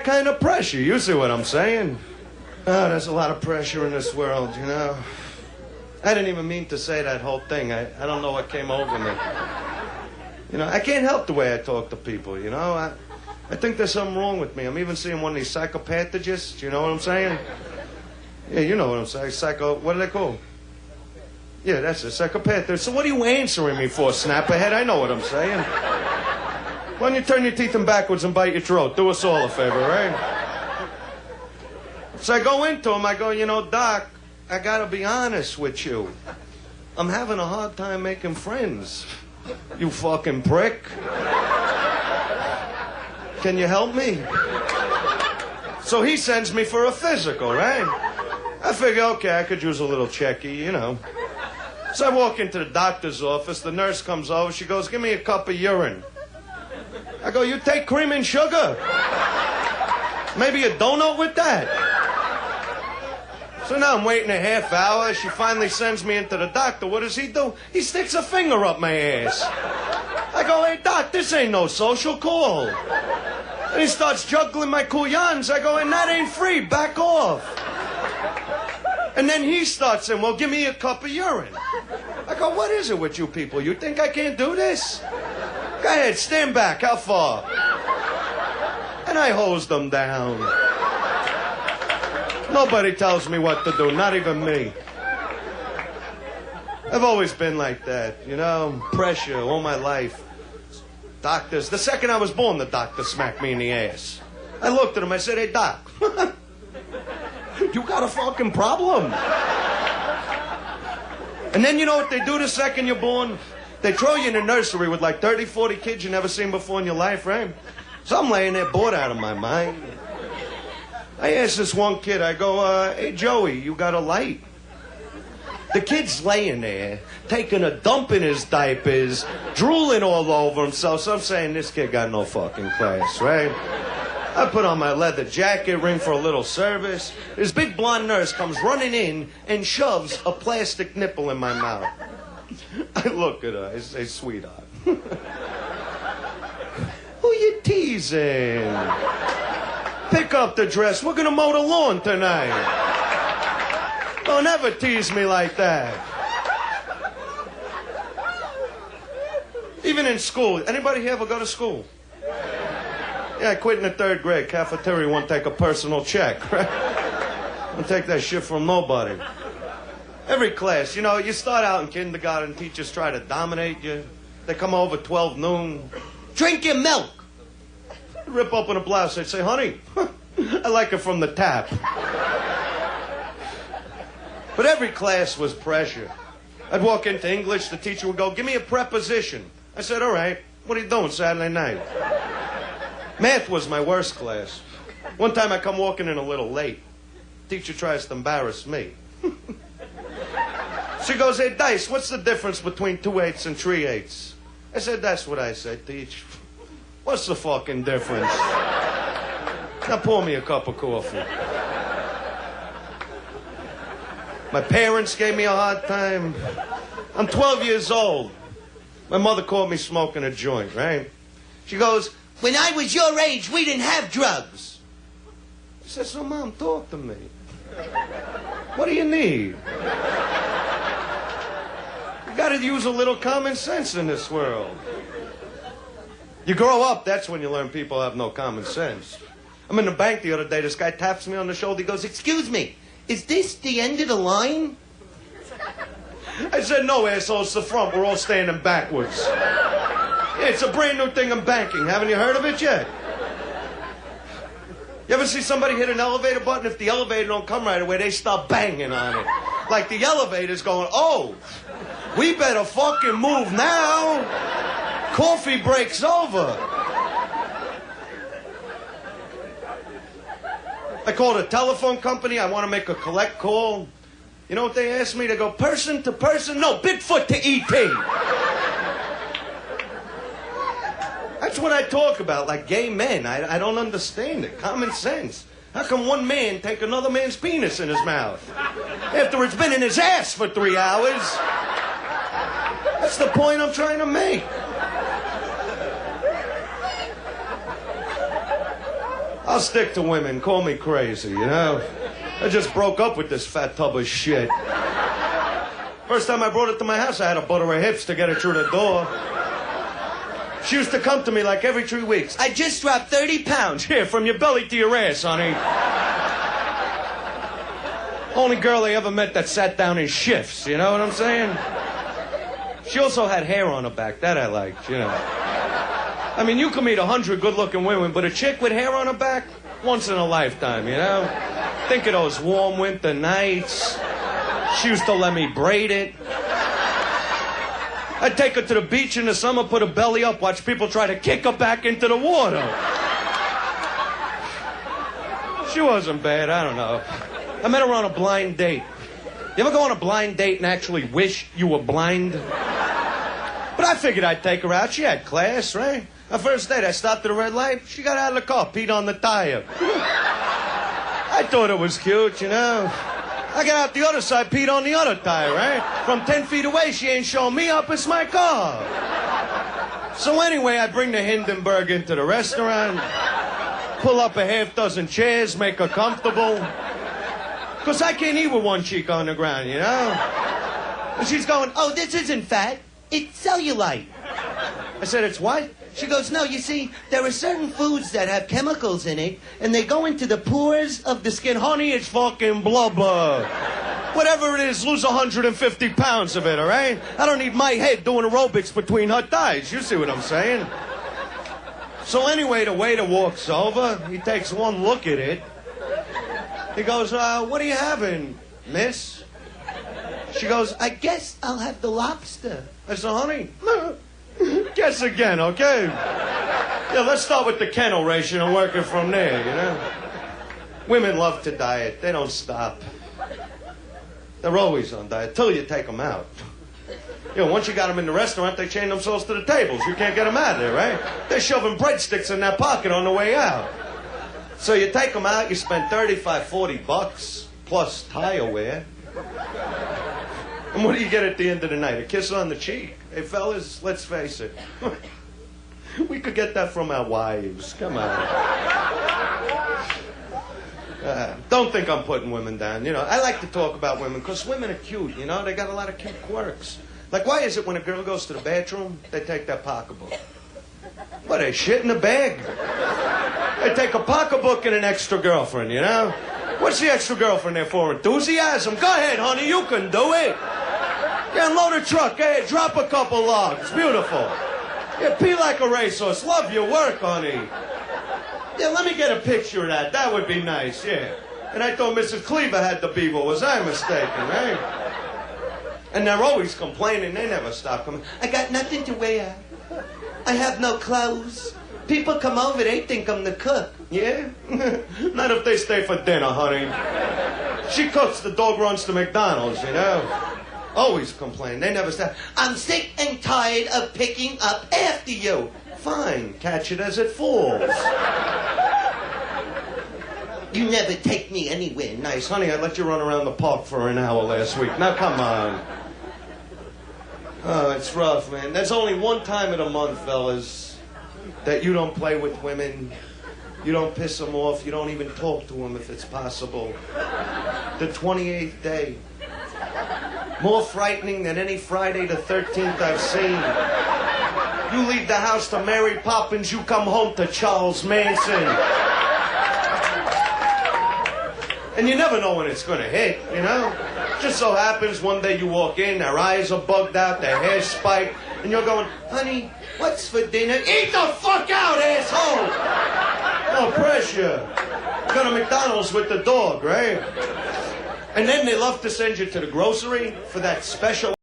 kind of pressure. You see what I'm saying? Oh, there's a lot of pressure in this world, you know. I didn't even mean to say that whole thing. I don't know what came over me. You know, I can't help the way I talk to people, you know. I think there's something wrong with me. I'm even seeing one of these psychopathologists, you know what I'm saying? Yeah, you know what I'm saying. What are they called? Yeah, that's a psychopath. So what are you answering me for, snapperhead? I know what I'm saying. Why don't you turn your teeth in backwards and bite your throat? Do us all a favor, right? So I go into him, I go, you know, Doc, I gotta be honest with you. I'm having a hard time making friends. You fucking prick. Can you help me? So he sends me for a physical, right? I figure, okay, I could use a little checky, you know. So I walk into the doctor's office, the nurse comes over, she goes, give me a cup of urine. I go, you take cream and sugar? Maybe a donut with that? So now I'm waiting a half hour. She finally sends me into the doctor. What does he do? He sticks a finger up my ass. I go, hey, Doc, this ain't no social call. And he starts juggling my kuyans. I go, and that ain't free. Back off. And then he starts saying, well, give me a cup of urine. I go, what is it with you people? You think I can't do this? Go ahead, stand back. How far? And I hosed them down. Nobody tells me what to do, not even me. I've always been like that, you know, pressure all my life. Doctors, the second I was born, the doctor smacked me in the ass. I looked at him, I said, hey, Doc, you got a fucking problem. And then you know what they do the second you're born? They throw you in a nursery with like 30, 40 kids you never seen before in your life, right? So I'm laying there bored out of my mind. I asked this one kid, I go, hey, Joey, you got a light? The kid's laying there, taking a dump in his diapers, drooling all over himself. So I'm saying, this kid got no fucking class, right? I put on my leather jacket, ring for a little service. This big blonde nurse comes running in and shoves a plastic nipple in my mouth. I look at her, I say, sweetheart, who you teasing? Pick up the dress. We're going to mow the lawn tonight. Don't ever tease me like that. Even in school. Anybody here ever go to school? Yeah, I quit in the 3rd grade. Cafeteria won't take a personal check, right? Don't take that shit from nobody. Every class, you know, you start out in kindergarten, teachers try to dominate you. They come over 12 noon. Drink your milk. Rip open a blouse, I'd say, honey, I like it from the tap. But every class was pressure. I'd walk into English, the teacher would go, give me a preposition. I said, all right, what are you doing Saturday night? Math was my worst class. One time I come walking in a little late. Teacher tries to embarrass me. She goes, hey, Dice, what's the difference between 2 8s and 3 8s? I said, that's what I said, Teach. What's the fucking difference? Now pour me a cup of coffee. My parents gave me a hard time. I'm 12 years old. My mother caught me smoking a joint, right? She goes, when I was your age, we didn't have drugs. I said, so Mom, talk to me. What do you need? You gotta use a little common sense in this world. You grow up, that's when you learn people have no common sense. I'm in the bank the other day, this guy taps me on the shoulder, he goes, excuse me, is this the end of the line? I said, no, asshole, it's the front, we're all standing backwards. Yeah, it's a brand new thing in banking, haven't you heard of it yet? You ever see somebody hit an elevator button? If the elevator don't come right away, they start banging on it. Like the elevator's going, oh, we better fucking move now. Coffee break's over. I called a telephone company. I want to make a collect call. You know what they asked me? They go, person to person? No, Bigfoot to E.T. That's what I talk about, like gay men. I don't understand it. Common sense. How can one man take another man's penis in his mouth after it's been in his ass for 3 hours? That's the point I'm trying to make. I'll stick to women. Call me crazy, you know? I just broke up with this fat tub of shit. First time I brought it to my house, I had to butter her hips to get her through the door. She used to come to me like every 3 weeks. I just dropped 30 pounds. Here, from your belly to your ass, honey. Only girl I ever met that sat down in shifts, you know what I'm saying? She also had hair on her back. That I liked, you know. I mean, you can meet 100 good-looking women, but a chick with hair on her back, once in a lifetime, you know? Think of those warm winter nights. She used to let me braid it. I'd take her to the beach in the summer, put her belly up, watch people try to kick her back into the water. She wasn't bad, I don't know. I met her on a blind date. You ever go on a blind date and actually wish you were blind? But I figured I'd take her out. She had class, right? The first date, I stopped at a red light. She got out of the car, peed on the tire. I thought it was cute, you know. I got out the other side, peed on the other tire, right? From 10 feet away, she ain't showing me up, it's my car. So anyway, I bring the Hindenburg into the restaurant, pull up a half dozen chairs, make her comfortable. Because I can't eat with one cheek on the ground, you know? And she's going, oh, this isn't fat, it's cellulite. I said, it's what? She goes, no, you see, there are certain foods that have chemicals in it, and they go into the pores of the skin. Honey, it's fucking blubber. Whatever it is, lose 150 pounds of it, all right? I don't need my head doing aerobics between her thighs. You see what I'm saying? So anyway, the waiter walks over. He takes one look at it. He goes, what are you having, miss? She goes, I guess I'll have the lobster. I said, honey, guess again, okay? Yeah, let's start with the kennel ratio and work it from there, you know? Women love to diet. They don't stop. They're always on diet till you take them out. You know, once you got them in the restaurant, they chain themselves to the tables. You can't get them out of there, right? They're shoving breadsticks in their pocket on the way out. So you take them out, you spend $35, $40 plus tire wear. And what do you get at the end of the night? A kiss on the cheek. Hey, fellas, let's face it. We could get that from our wives. Come on. Don't think I'm putting women down. You know, I like to talk about women because women are cute, you know? They got a lot of cute quirks. Like, why is it when a girl goes to the bathroom, they take their pocketbook? What, they shit in the bag? They take a pocketbook and an extra girlfriend, you know? What's the extra girlfriend there for? Enthusiasm? Go ahead, honey, you can do it. Yeah, unload a truck. Hey, drop a couple logs. Beautiful. Yeah, pee like a racehorse. Love your work, honey. Yeah, let me get a picture of that. That would be nice, yeah. And I thought Mrs. Cleaver had the beaver. Was I mistaken, right? And they're always complaining. They never stop complaining. I got nothing to wear. I have no clothes. People come over, they think I'm the cook. Yeah? Not if they stay for dinner, honey. She cooks, the dog runs to McDonald's, you know? Always complain. They never stop. I'm sick and tired of picking up after you. Fine, catch it as it falls. You never take me anywhere nice. Honey, I let you run around the park for an hour last week. Now, come on. Oh, it's rough, man. There's only one time in a month, fellas, that you don't play with women. You don't piss them off. You don't even talk to them if it's possible. The 28th day. More frightening than any Friday the 13th I've seen. You leave the house to Mary Poppins, you come home to Charles Manson. And you never know when it's going to hit, you know? Just so happens one day you walk in, their eyes are bugged out, their hair's spiked, and you're going, honey, what's for dinner? Eat the fuck out, asshole! No pressure. Go to McDonald's with the dog, right? And then they love to send you to the grocery for that special